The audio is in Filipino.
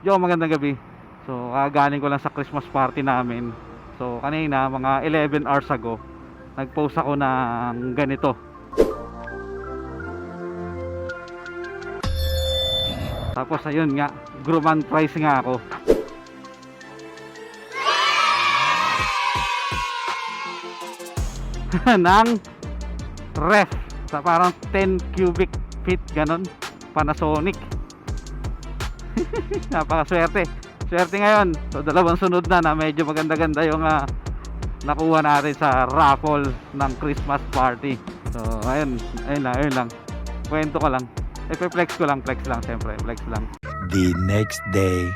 Yo, magandang gabi. So, kagaling ko lang sa Christmas party namin. So, kanina, mga 11 hours ago, nag-post ako ng ganito. Tapos, ayun nga, Grumman price nga ako. ng ref. Sa parang 10 cubic feet, ganon. Panasonic. Napakaswerte. Swerte ngayon. So dalawang sunod na medyo maganda-ganda yung nakuha natin sa raffle ng Christmas party. So ayun, ayun lang. Kwento ko lang. Flex ko lang, flex lang siyempre, flex lang. The next day.